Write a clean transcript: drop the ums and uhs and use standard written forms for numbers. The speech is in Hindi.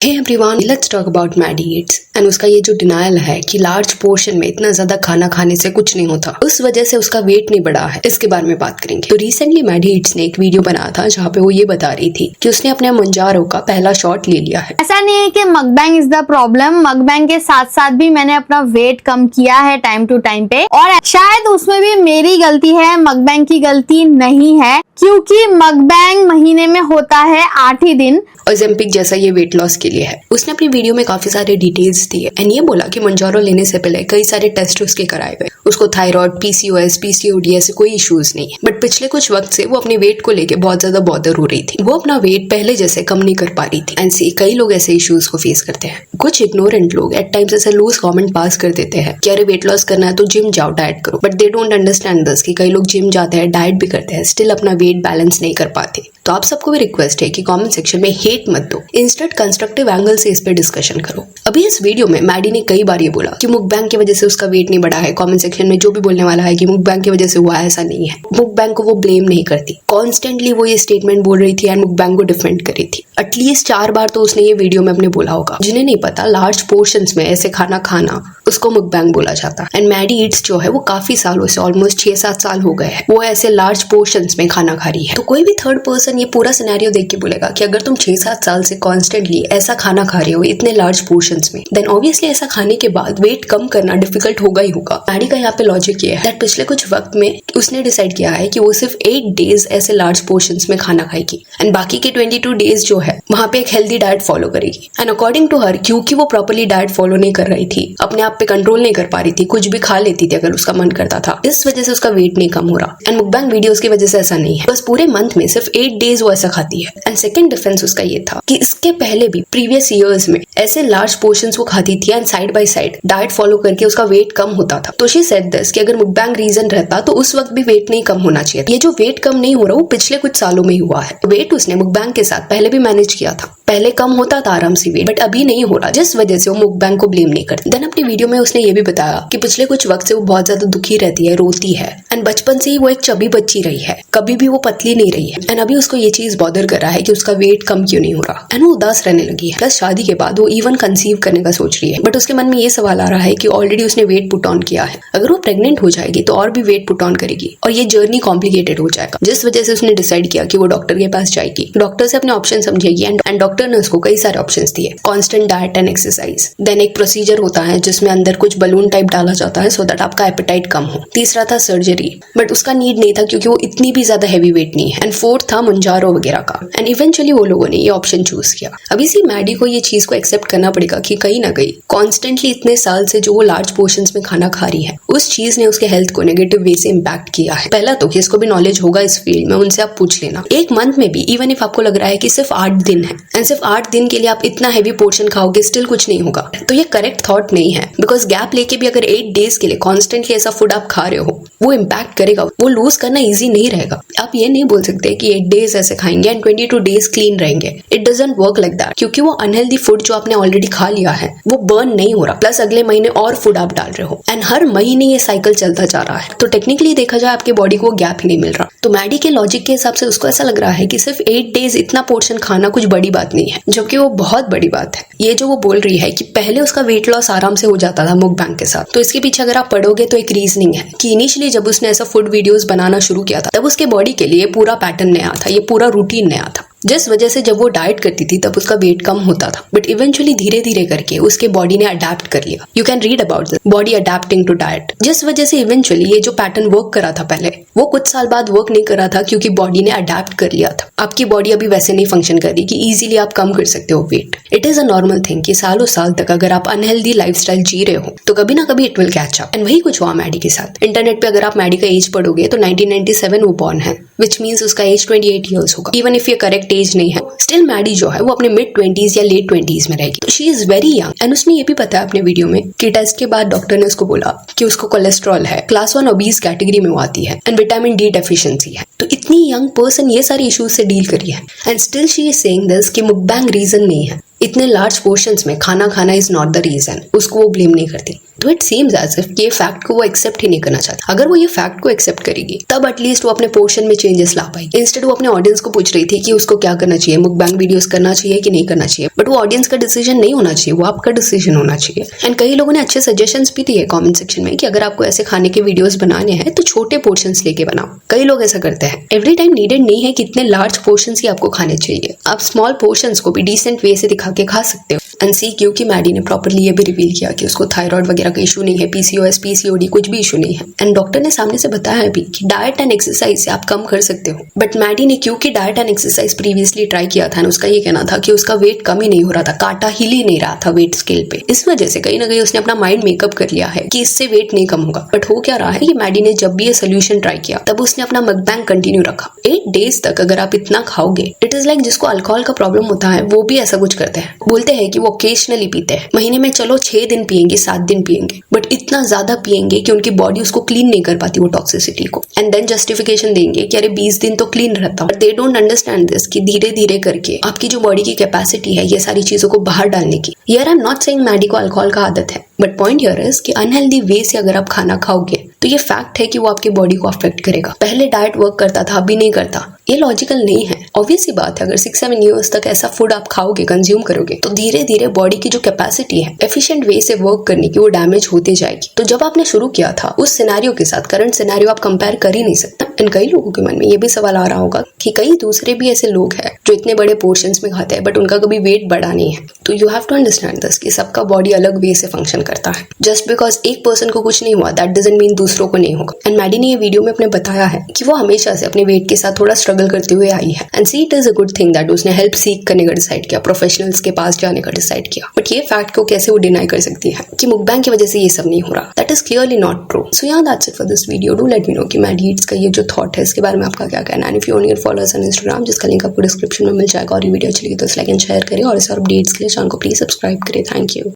Hey everyone, let's talk about Maddy eats and उसका ये जो डिनायल है कि लार्ज पोर्शन में इतना ज्यादा खाना खाने से कुछ नहीं होता, उस वजह से उसका वेट नहीं बढ़ा है। इसके बारे में बात करेंगे। तो रिसेंटली मैडी ईट्स ने एक वीडियो बनाया था जहाँ पे वो ये बता रही थी कि उसने अपने मंजारो का पहला शॉट ले लिया है। ऐसा नहीं है कि mukbang is the problem, mukbang के साथ साथ भी मैंने अपना वेट कम किया है टाइम टू टाइम पे, और शायद उसमें भी मेरी गलती है, मकबैंग की गलती नहीं है, क्योंकि मकबैंग महीने में होता है 8 ही दिन। ओजेम्पिक जैसा ये वेट लॉस के लिए है। उसने अपनी वीडियो में काफी सारे डिटेल्स दिए एंड ये बोला कि मंजारो लेने से पहले कई सारे टेस्ट उसके कराए हुए, उसको थायराइड, पीसीओएस, पीसीओडी ऐसे कोई इश्यूज नहीं है। बट पिछले कुछ वक्त से वो अपने वेट को लेके बहुत ज्यादा बॉदर हो रही थी। वो अपना वेट पहले जैसे कम नहीं कर पा रही थी एंड कई लोग ऐसे इश्यूज को फेस करते हैं। कुछ इग्नोरेंट लोग एट टाइम्स ऐसे लूज कमेंट पास कर देते हैं कि अरे वेट लॉस करना है तो जिम जाओ, डाइट करो। But they don't understand this कि कई लोग जिम जाते हैं, डाइट भी करते हैं, स्टिल अपना वेट बैलेंस नहीं कर पाते। तो आप सबको भी रिक्वेस्ट है कि कमेंट सेक्शन में हेट मत दो, इंस्टेड कंस्ट्रक्टिव एंगल से इस पे डिस्कशन करो। अभी इस वीडियो में मैडी ने कई बार ये बोला कि मुकबैंग की वजह से उसका वेट नहीं बढ़ा है। कमेंट सेक्शन में जो भी बोलने वाला है कि मुकबैंग की वजह से हुआ है, ऐसा नहीं है। मुकबैंग को वो ब्लेम नहीं करती। कॉन्स्टेंटली वो ये स्टेटमेंट बोल रही थी एंड मुकबैंग को डिफेंड कर रही थी। एटलीस्ट 4 बार तो उसने ये वीडियो में अपने बोला होगा। जिन्हें नहीं पता, लार्ज पोर्शंस में ऐसे खाना खाना उसको मुकबैंग बोला जाता है। एंड मैडी ईट्स जो है वो काफी सालों से, ऑलमोस्ट 6-7 साल हो गए हैं, वो ऐसे लार्ज पोर्शंस में खाना खा रही है। तो कोई भी थर्ड पर्सन ये पूरा सिनेरियो देख के बोलेगा कि अगर तुम 6-7 साल से कॉन्स्टेंटली ऐसा खाना खा रहे हो इतने लार्ज पोर्शंस में, देन ऑब्वियसली ऐसा खाने के बाद वेट कम करना डिफिकल्ट होगा ही होगा। मैडी का यहाँ पे लॉजिक ये है दैट पिछले कुछ वक्त में उसने डिसाइड किया है कि वो सिर्फ 8 डेज ऐसे लार्ज पोर्शंस में खाना खाएगी एंड बाकी के 22 डेज जो है वहां पे एक हेल्दी डाइट फॉलो करेगी। एंड अकॉर्डिंग टू हर, क्योंकि वो प्रॉपर्ली डाइट फॉलो नहीं कर रही थी, अपने आप पे कंट्रोल नहीं कर पा रही थी, कुछ भी खा लेती थी अगर उसका मन करता था, इस वजह से उसका वेट नहीं कम हो रहा। एंड मुकबैंग वीडियोस की वजह से ऐसा नहीं है, बस पूरे मंथ में सिर्फ 8 डेज वो ऐसा खाती है। एंड सेकंड डिफरेंस उसका ये था कि इसके पहले भी प्रीवियस ईयर्स में ऐसे लार्ज पोर्शंस वो खाती थी and side by side diet follow करके उसका वेट कम होता था। तो शी सेड दिस कि अगर मुकबैंग रीजन रहता तो उस वक्त भी वेट नहीं कम होना चाहिए। ये जो वेट कम नहीं हो रहा वो पिछले कुछ सालों में ही हुआ है। वेट उसने मुकबैंग के साथ पहले भी मैनेज किया था, पहले कम होता था आराम से वेट, बट अभी नहीं हो रहा, जिस वजह से वो मुकबैंग को ब्लेम नहीं करती। देन अपनी वीडियो में उसने ये भी बताया कि पिछले कुछ वक्त से वो बहुत ज्यादा दुखी रहती है, रोती है एंड बचपन से ही वो एक चबी बच्ची रही है, कभी भी वो पतली नहीं रही है। एंड अभी उसको ये चीज बॉदर कर रहा है कि उसका वेट कम क्यों नहीं हो रहा एंड वो उदास रहने लगी है। प्लस शादी के बाद वो इवन कंसीव करने का सोच रही है, बट उसके मन में ये सवाल आ रहा है कि ऑलरेडी उसने वेट पुट ऑन किया है, अगर वो प्रेग्नेंट हो जाएगी तो और भी वेट पुट ऑन करेगी और ये जर्नी कॉम्प्लिकेटेड हो जाएगा। जिस वजह से उसने डिसाइड किया कि वो डॉक्टर के पास जाएगी, डॉक्टर से अपने ऑप्शन समझेगी एंड डॉक्टर ने उसको कई सारे ऑप्शंस दिए, constant diet and exercise. Then एक प्रोसीजर होता है जिसमें अंदर कुछ बलून टाइप डाला जाता है सो दैट आपका एपेटाइट कम हो। तीसरा था सर्जरी, बट उसका नीड नहीं था क्योंकि वो इतनी भी ज्यादा हैवी वेट नहीं है। एंड फोर्थ था मंजारो वगैरह का। एंड इवेंचुअली वो लोगों ने ये ऑप्शन चूज किया। अभी सी मैडी को ये चीज को एक्सेप्ट करना पड़ेगा कि कहीं ना कहीं कॉन्स्टेंटली इतने साल से जो वो लार्ज पोर्शंस में खाना खा रही है, उस चीज ने उसके हेल्थ को नेगेटिव वे से इम्पैक्ट किया है। पहला तो किसको भी नॉलेज होगा इस फील्ड में, उनसे आप पूछ लेना। एक मंथ में भी इवन इफ आपको लग रहा है कि सिर्फ 8 दिन है एंड सिर्फ 8 दिन के लिए आप इतना हैवी पोर्शन खाओगे, स्टिल कुछ नहीं होगा, तो ये करेक्ट थॉट नहीं है। बिकॉज गैप लेके भी अगर 8 डेज के लिए कॉन्स्टेंटली ऐसा फूड आप खा रहे हो, वो इम्पैक्ट करेगा, वो लूज करना ईजी नहीं रहेगा। आप ये नहीं बोल सकते कि 8 डेज ऐसे खाएंगे एंड 22 डेज क्लीन रहेंगे। It doesn't work like that, क्योंकि वो अनहेल्दी फूड जो आपने ऑलरेडी खा लिया है वो बर्न नहीं हो रहा, प्लस अगले महीने और फूड आप डाल रहे हो एंड हर महीने ये साइकिल चलता जा रहा है। तो टेक्निकली देखा जाए आपके बॉडी को गैप ही नहीं मिल रहा। तो मैडी के लॉजिक के हिसाब से उसको ऐसा लग रहा है कि सिर्फ 8 डेज इतना पोर्शन खाना कुछ बड़ी बात नहीं है, जबकि वो बहुत बड़ी बात है। ये जो वो बोल रही है कि पहले उसका वेट लॉस आराम से हो जाता था मुकबैंग के साथ, तो इसके पीछे अगर आप पढ़ोगे तो एक रीजनिंग है कि इनिशियली जब उसने ऐसा फूड वीडियोस बनाना शुरू किया था तब उसके बॉडी के लिए पूरा पैटर्न नया था, ये पूरा रूटीन नया था, जिस वजह से जब वो डाइट करती थी तब उसका वेट कम होता था। बट इवेंचुअली धीरे धीरे करके उसके बॉडी ने अडेप्ट कर लिया। You can read about this, body adapting to diet, जिस वजह से इवेंचुअली ये जो पैटर्न वर्क करा था पहले, वो कुछ साल बाद वर्क नहीं करा था क्योंकि बॉडी ने अडेप्ट कर लिया था। आपकी बॉडी अभी वैसे नहीं फंक्शन कर रही कि इजीली आप कम कर सकते हो weight. It is a normal thing कि सालों साल तक अगर आप अनहेल्दी लाइफस्टाइल जी रहे हो तो कभी ना कभी it will catch up. And वही कुछ हुआ मैडी के साथ। इंटरनेट पे अगर आप मैडी का एज पढ़ोगे तो 1997 वो बॉर्न है, विच मीन्स उसका एज 28 ईयर्स होगा। इवन इफ ये करेक्ट एज नहीं है, स्टिल मैडी जो है वो अपने मिड 20s या लेट 20s में रहेगी। तो she is very young. And उसने ये भी बताया अपने वीडियो में कि टेस्ट के बाद डॉक्टर ने उसको बोला कि उसको कोलेस्ट्रॉल है, क्लास 1 ओबीज कैटेगरी में वो आती है एंड विटामिन डी डेफिशिएंसी है। तो इतनी यंग पर्सन ये सारे इश्यूज से डील करी है and still she is saying this कि मुकबैंग रीजन नहीं है। इतने लार्ज पोर्शंस में खाना खाना इज नॉट द रीजन, उसको वो ब्लेम नहीं करती। तो इट सीम्स एज इफ ये फैक्ट को वो एक्सेप्ट ही नहीं करना चाहती। अगर वो ये फैक्ट को एक्सेप्ट करेगी तब एटलीस्ट वो अपने पोर्शन में चेंजेस ला पाएगी। इंस्टेड वो अपने ऑडियंस को पूछ रही थी कि उसको क्या करना चाहिए, मुकबैंग वीडियोस करना चाहिए कि नहीं करना चाहिए। बट वो ऑडियंस का डिसीजन नहीं होना चाहिए, वो आपका डिसीजन होना चाहिए। एंड कई लोगों ने अच्छे सजेशंस भी दिए कमेंट सेक्शन में कि अगर आपको ऐसे खाने के वीडियोस बनाने हैं तो छोटे पोर्शंस लेके बनाओ। कई लोग ऐसा करते हैं। एवरी टाइम नीडेड नहीं है कि इतने लार्ज पोर्शंस ही आपको खाने चाहिए। आप स्मॉल पोर्शंस को भी डिसेंट वे से दिखा के खा सकते हो। एंड सी क्योंकि मैडी ने प्रॉपर्ली ये भी रिवील किया कि उसको थायराइड वगैरह का इशू नहीं है, पीसीओएस पीसीओडी कुछ भी इशू नहीं है। एंड डॉक्टर ने सामने से बताया भी कि डाइट एंड एक्सरसाइज से आप कम कर सकते हो। बट मैडी ने क्योंकि diet and exercise previously try किया था, उसका ये कहना था कि उसका वेट कम ही नहीं हो रहा था, कांटा हिल ही नहीं रहा था वेट स्केल पे। इस वजह से कहीं ना कहीं उसने अपना माइंड मेकअप कर लिया है कि इससे वेट नहीं कम होगा। बट हो क्या रहा है कि मैडी ने जब भी ये सोल्यूशन ट्राई किया तब उसने अपना मकबैंग कंटिन्यू रखा। 8 डेज तक अगर आप इतना खाओगे, इट इज लाइक जिसको अल्कोहल का प्रॉब्लम होता है वो भी ऐसा कुछ करते हैं। बोलते हैं कि वो ओकेजनली पीते हैं, महीने में चलो 6 दिन पियेंगे 7 दिन पियेंगे, बट इतना ज्यादा पियेंगे कि उनकी बॉडी उसको क्लीन नहीं कर पाती वो टॉक्सिसिटी को। एंड देन जस्टिफिकेशन देंगे कि अरे 20 दिन तो क्लीन रहता हूं। But they don't understand this कि धीरे धीरे करके आपकी जो बॉडी की कैपेसिटी है ये सारी चीजों को बाहर डालने की। यार I am not saying Maddy को अल्कोहल का आदत है, बट पॉइंट हियर इज कि अनहेल्दी वे से अगर आप खाना खाओगे तो ये फैक्ट है कि वो आपकी बॉडी को अफेक्ट करेगा। पहले डाइट वर्क करता था, अभी नहीं करता, ये लॉजिकल नहीं है। ऑब्वियस सी बात है, अगर 6-7 ईयर्स तक ऐसा फूड आप खाओगे, कंज्यूम करोगे, तो धीरे धीरे बॉडी की जो कैपेसिटी है एफिशिएंट वे से वर्क करने की वो डैमेज होती जाएगी। तो जब आपने शुरू किया था उस सिनेरियो के साथ करंट सिनेरियो आप कंपेयर कर ही नहीं सकते। एंड कई लोगों के मन में ये भी सवाल आ रहा होगा कि कई दूसरे भी ऐसे लोग हैं जो इतने बड़े पोर्शंस में खाते हैं बट उनका कभी वेट बढ़ा नहीं है। तो you have to understand this कि सबका बॉडी अलग वे से फंक्शन करता है। जस्ट बिकॉज एक पर्सन को कुछ नहीं हुआ दैट डजंट मीन दूसरों को नहीं होगा। एंड मैडी ने ये वीडियो में अपने बताया है कि वो हमेशा से अपने वेट के साथ थोड़ा स्ट्रगल करते हुए आई है। And see it is a good thing that उसने हेल्प सीख करने का डिसाइड किया, प्रोफेशनल्स के पास जाने का डिसाइड किया। बट ये फैक्ट को कैसे वो डिनाई कर सकती है कि मुकबैंग की वजह से ये सब नहीं हो रहा? That is clearly not true. So yeah that's it for this video. Do let me know कि मैडी ईट्स का ये जो थॉट है इसके बारे में आपका क्या कहना है। And if you only follow us on Instagram, जिसका लिंक आपको डिस्क्रिप्शन में मिल जाएगा, और ये वीडियो अच्छी लगी तो लाइक एंड शेयर करें, और इस और अपडेट्स के लिए चैनल को प्लीज सब्सक्राइब करें। Thank you.